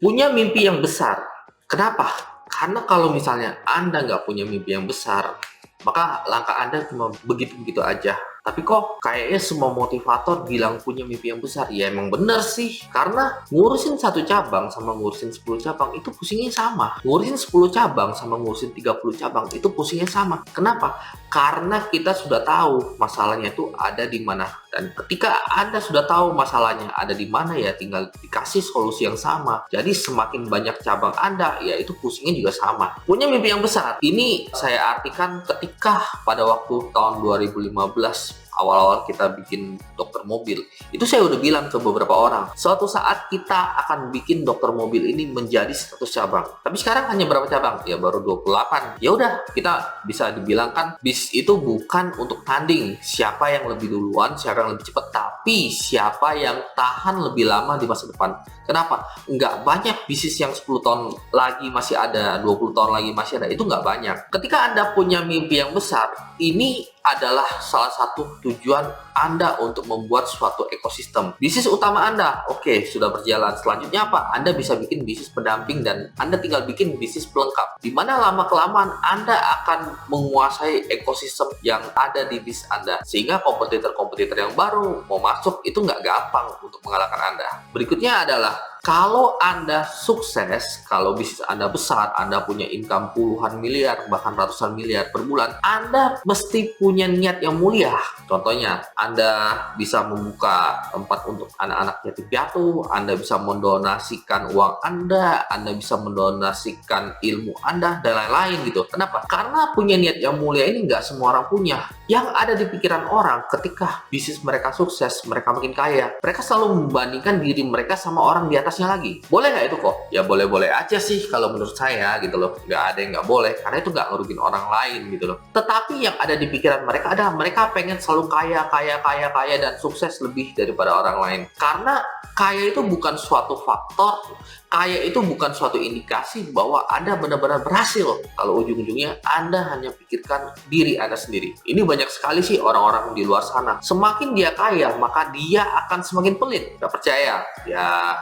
Punya mimpi yang besar. Kenapa? Karena kalau misalnya Anda nggak punya mimpi yang besar, maka langkah Anda cuma begitu-begitu aja. Tapi kok kayaknya semua motivator bilang punya mimpi yang besar. Ya emang bener sih. Karena ngurusin satu cabang sama ngurusin 10 cabang itu pusingnya sama. Ngurusin 10 cabang sama ngurusin 30 cabang itu pusingnya sama. Kenapa? Karena kita sudah tahu masalahnya itu ada di mana. Dan ketika Anda sudah tahu masalahnya ada di mana, ya tinggal dikasih solusi yang sama. Jadi semakin banyak cabang Anda, ya itu pusingnya juga sama. Punya mimpi yang besar. Ini saya artikan ketika pada waktu tahun 2015 awal-awal kita bikin dokter mobil, itu saya udah bilang ke beberapa orang, suatu saat kita akan bikin dokter mobil ini menjadi 100 cabang. Tapi sekarang hanya berapa cabang? Ya baru 28. Ya udah, kita bisa dibilangkan bis itu bukan untuk tanding siapa yang lebih duluan, siapa yang lebih cepat, tapi siapa yang tahan lebih lama di masa depan. Kenapa? Nggak banyak bisnis yang 10 tahun lagi masih ada, 20 tahun lagi masih ada. Itu nggak banyak. Ketika Anda punya mimpi yang besar, ini adalah salah satu tujuan Anda untuk membuat suatu ekosistem. Bisnis utama Anda, oke, sudah berjalan. Selanjutnya apa? Anda bisa bikin bisnis pendamping dan Anda tinggal bikin bisnis pelengkap. Di mana lama-kelamaan Anda akan menguasai ekosistem yang ada di bisnis Anda. Sehingga kompetitor-kompetitor yang baru mau masuk itu nggak gampang untuk mengalahkan Anda. Berikutnya adalah kalau Anda sukses, kalau bisnis Anda besar, Anda punya income puluhan miliar, bahkan ratusan miliar per bulan, Anda mesti punya niat yang mulia. Contohnya, Anda bisa membuka tempat untuk anak-anak yatim piatu, Anda bisa mendonasikan uang Anda bisa mendonasikan ilmu Anda, dan lain-lain gitu. Kenapa? Karena punya niat yang mulia ini nggak semua orang punya. Yang ada di pikiran orang ketika bisnis mereka sukses, mereka makin kaya, mereka selalu membandingkan diri mereka sama orang di atasnya lagi. Boleh nggak itu kok? Ya boleh-boleh aja sih kalau menurut saya gitu loh. Nggak ada yang nggak boleh, karena itu nggak ngerugin orang lain gitu loh. Tetapi yang ada di pikiran mereka adalah mereka pengen selalu kaya dan sukses lebih daripada orang lain. Karena kaya itu bukan suatu faktor, kaya itu bukan suatu indikasi bahwa Anda benar-benar berhasil. Kalau ujung-ujungnya Anda hanya pikirkan diri Anda sendiri. Ini banyak sekali sih orang-orang di luar sana. Semakin dia kaya, maka dia akan semakin pelit. Gak percaya? Ya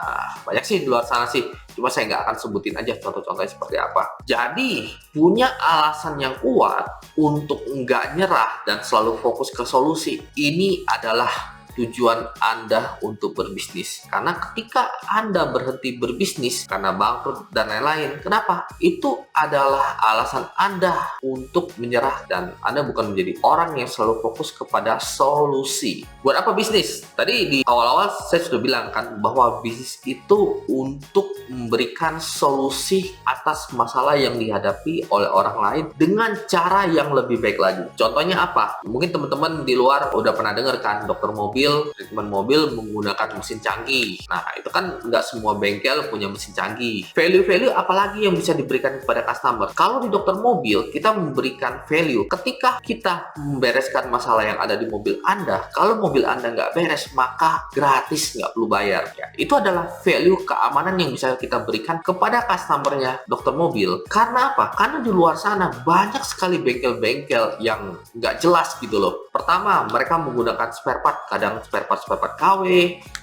banyak sih di luar sana sih. Cuma saya nggak akan sebutin aja contoh-contohnya seperti apa. Jadi punya alasan yang kuat untuk nggak nyerah dan selalu fokus ke solusi. Ini adalah tujuan Anda untuk berbisnis. Karena ketika Anda berhenti berbisnis karena bangkrut dan lain-lain, kenapa? Itu adalah alasan Anda untuk menyerah dan Anda bukan menjadi orang yang selalu fokus kepada solusi. Buat apa bisnis? Tadi di awal-awal saya sudah bilang kan bahwa bisnis itu untuk memberikan solusi atas masalah yang dihadapi oleh orang lain dengan cara yang lebih baik lagi. Contohnya apa? Mungkin teman-teman di luar udah pernah dengar kan, dokter mobil, treatment mobil menggunakan mesin canggih. Nah, itu kan nggak semua bengkel punya mesin canggih. Value-value apalagi yang bisa diberikan kepada customer? Kalau di dokter mobil, kita memberikan value. Ketika kita membereskan masalah yang ada di mobil Anda, kalau mobil Anda nggak beres, maka gratis, nggak perlu bayar. Ya, itu adalah value keamanan yang bisa kita berikan kepada customernya dokter mobil. Karena apa? Karena di luar sana banyak sekali bengkel-bengkel yang nggak jelas gitu loh. Pertama, mereka menggunakan spare part, kadang spare part KW.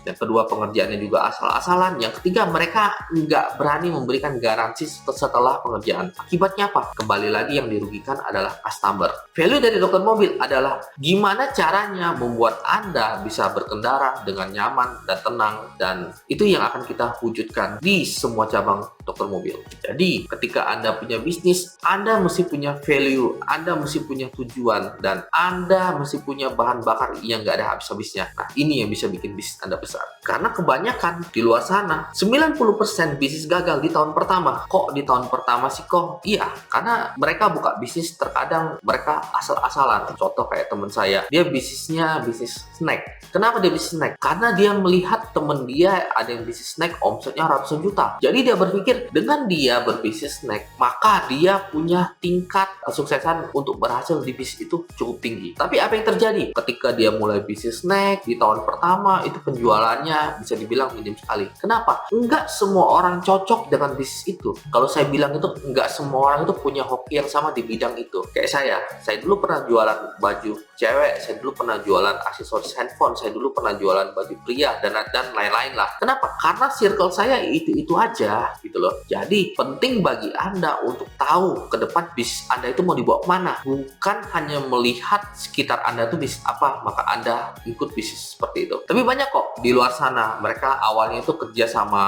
Yang kedua, pengerjaannya juga asal-asalan. Yang ketiga, mereka nggak berani memberikan garansi setelah pengerjaan. Akibatnya apa? Kembali lagi yang dirugikan adalah customer. Value dari dokter mobil adalah gimana caranya membuat Anda bisa berkendara dengan nyaman dan tenang, dan itu yang akan kita wujudkan di semua cabang dokter mobil. Jadi, ketika Anda punya bisnis, Anda mesti punya value, Anda mesti punya tujuan, dan Anda mesti punya bahan bakar yang nggak ada habis-habisnya. Nah, ini yang bisa bikin bisnis Anda besar. Karena kebanyakan di luar sana, 90% bisnis gagal di tahun pertama. Kok di tahun pertama sih kok? Iya, karena mereka buka bisnis terkadang mereka asal-asalan. Contoh kayak teman saya, dia bisnisnya bisnis snack. Kenapa dia bisnis snack? Karena dia melihat temen dia ada yang bisnis snack, omsetnya ratusan juta. Jadi dia berpikir, dengan dia berbisnis snack, maka dia punya tingkat kesuksesan untuk berhasil di bisnis itu cukup tinggi. Tapi apa yang terjadi? Ketika dia mulai bisnis snack, naik di tahun pertama itu penjualannya bisa dibilang minim sekali. Kenapa? Enggak semua orang cocok dengan bisnis itu. Kalau saya bilang itu enggak semua orang itu punya hoki yang sama di bidang itu. Kayak saya dulu pernah jualan baju cewek, saya dulu pernah jualan aksesoris handphone, saya dulu pernah jualan baju pria dan lain-lain lah. Kenapa? Karena circle saya itu aja gitu loh. Jadi penting bagi Anda untuk tahu ke depan bisnis Anda itu mau dibawa kemana. Bukan hanya melihat sekitar Anda itu bisnis apa, maka Anda ikut bisnis seperti itu. Tapi banyak kok di luar sana, mereka awalnya itu kerja sama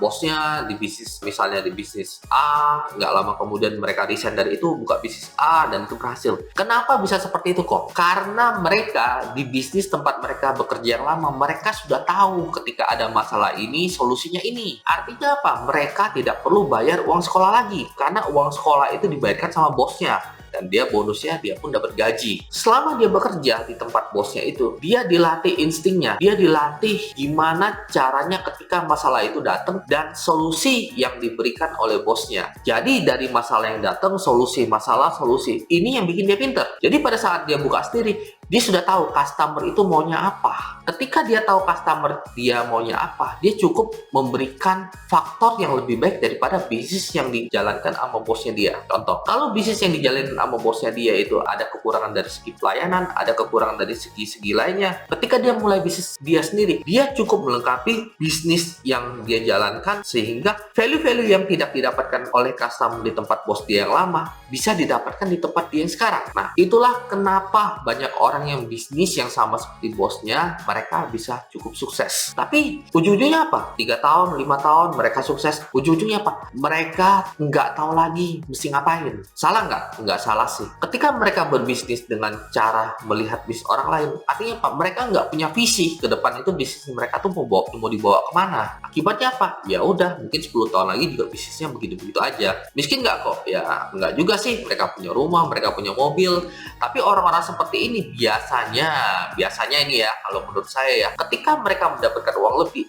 bosnya di bisnis, misalnya di bisnis A, nggak lama kemudian mereka resign dari itu, buka bisnis A, dan itu berhasil. Kenapa bisa seperti itu kok? Karena mereka di bisnis tempat mereka bekerja yang lama, mereka sudah tahu ketika ada masalah ini, solusinya ini. Artinya apa? Mereka tidak perlu bayar uang sekolah lagi, karena uang sekolah itu dibayarkan sama bosnya. Dan dia bonusnya dia pun dapat gaji. Selama dia bekerja di tempat bosnya itu, dia dilatih instingnya, dia dilatih gimana caranya ketika masalah itu datang dan solusi yang diberikan oleh bosnya. Jadi dari masalah yang datang, solusi, masalah, solusi. Ini yang bikin dia pinter. Jadi pada saat dia buka sendiri, dia sudah tahu customer itu maunya apa. Ketika dia tahu customer dia maunya apa, dia cukup memberikan faktor yang lebih baik daripada bisnis yang dijalankan sama bosnya dia. Contoh, kalau bisnis yang dijalankan sama bosnya dia itu ada kekurangan dari segi pelayanan, ada kekurangan dari segi-segi lainnya. Ketika dia mulai bisnis dia sendiri, dia cukup melengkapi bisnis yang dia jalankan sehingga value-value yang tidak didapatkan oleh customer di tempat bos dia yang lama bisa didapatkan di tempat dia yang sekarang. Nah, itulah kenapa banyak orang yang bisnis yang sama seperti bosnya, mereka bisa cukup sukses. Tapi ujung-ujungnya apa? 3 tahun, 5 tahun mereka sukses. Ujung-ujungnya apa? Mereka nggak tahu lagi mesti ngapain. Salah nggak? Nggak salah sih. Ketika mereka berbisnis dengan cara melihat bisnis orang lain, artinya apa? Mereka nggak punya visi ke depan itu bisnis mereka tuh mau dibawa kemana. Akibatnya apa? Ya udah, mungkin 10 tahun lagi juga bisnisnya begitu-begitu aja. Miskin nggak kok? Ya nggak juga sih. Mereka punya rumah, mereka punya mobil. Tapi orang-orang seperti ini biasanya ini ya, kalau menurut saya ya, ketika mereka mendapatkan uang lebih,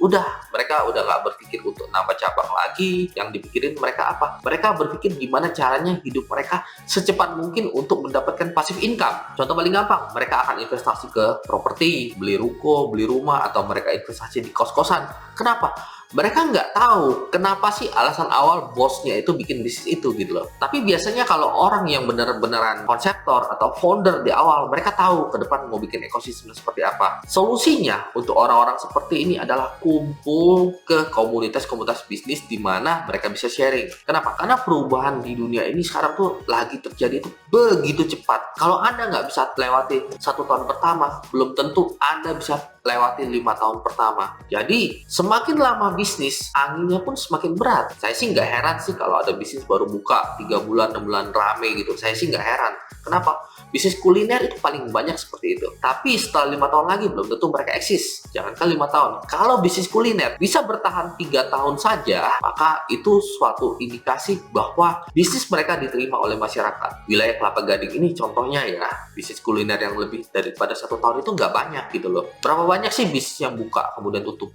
mereka udah nggak berpikir untuk nambah cabang lagi. Yang dipikirin mereka apa? Mereka berpikir gimana caranya hidup mereka secepat mungkin untuk mendapatkan passive income. Contoh paling gampang, mereka akan investasi ke properti, beli ruko, beli rumah, atau mereka investasi di kos-kosan. Kenapa? Mereka nggak tahu kenapa sih alasan awal bosnya itu bikin bisnis itu gitu loh. Tapi biasanya kalau orang yang bener-beneran konseptor atau founder di awal, mereka tahu ke depan mau bikin ekosistem seperti apa. Solusinya untuk orang-orang seperti ini adalah kumpul ke komunitas-komunitas bisnis di mana mereka bisa sharing. Kenapa? Karena perubahan di dunia ini sekarang tuh lagi terjadi itu begitu cepat. Kalau Anda nggak bisa lewati 1 tahun pertama, belum tentu Anda bisa lewati 5 tahun pertama. Jadi semakin lama bisnis, anginnya pun semakin berat. Saya sih nggak heran sih kalau ada bisnis baru buka 3 bulan, 6 bulan rame gitu. Saya sih nggak heran. Kenapa? Bisnis kuliner itu paling banyak seperti itu. Tapi setelah 5 tahun lagi belum tentu mereka eksis. Jangankan 5 tahun. Kalau bisnis kuliner bisa bertahan 3 tahun saja, maka itu suatu indikasi bahwa bisnis mereka diterima oleh masyarakat. Wilayah Kelapa Gading ini contohnya ya, bisnis kuliner yang lebih daripada 1 tahun itu nggak banyak gitu loh. Berapa banyak sih bisnis yang buka kemudian tutup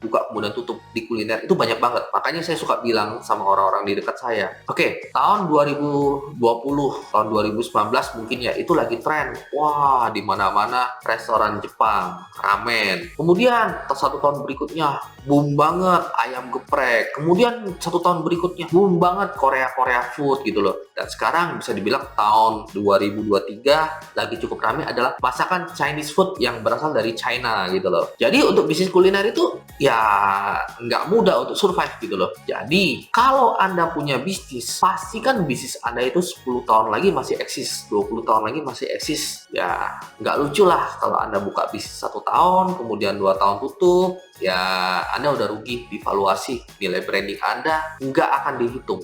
di kuliner itu banyak banget. Makanya saya suka bilang sama orang-orang di dekat saya, oke, tahun 2020, tahun 2019 mungkin ya itu lagi tren. Wah, di mana-mana restoran Jepang, ramen. Kemudian 1 tahun berikutnya boom banget ayam geprek. Kemudian 1 tahun berikutnya boom banget Korea food gitu loh. Dan sekarang bisa dibilang tahun 2023 lagi cukup ramai adalah masakan Chinese food yang berasal dari China gitu loh. Jadi untuk bisnis kuliner itu ya nggak mudah untuk survive gitu loh. Jadi kalau Anda punya bisnis, pastikan bisnis Anda itu 10 tahun lagi masih eksis, 20 tahun lagi masih eksis. Ya nggak lucu lah kalau Anda buka bisnis 1 tahun, kemudian 2 tahun tutup. Ya Anda udah rugi di valuasi, nilai branding Anda nggak akan dihitung.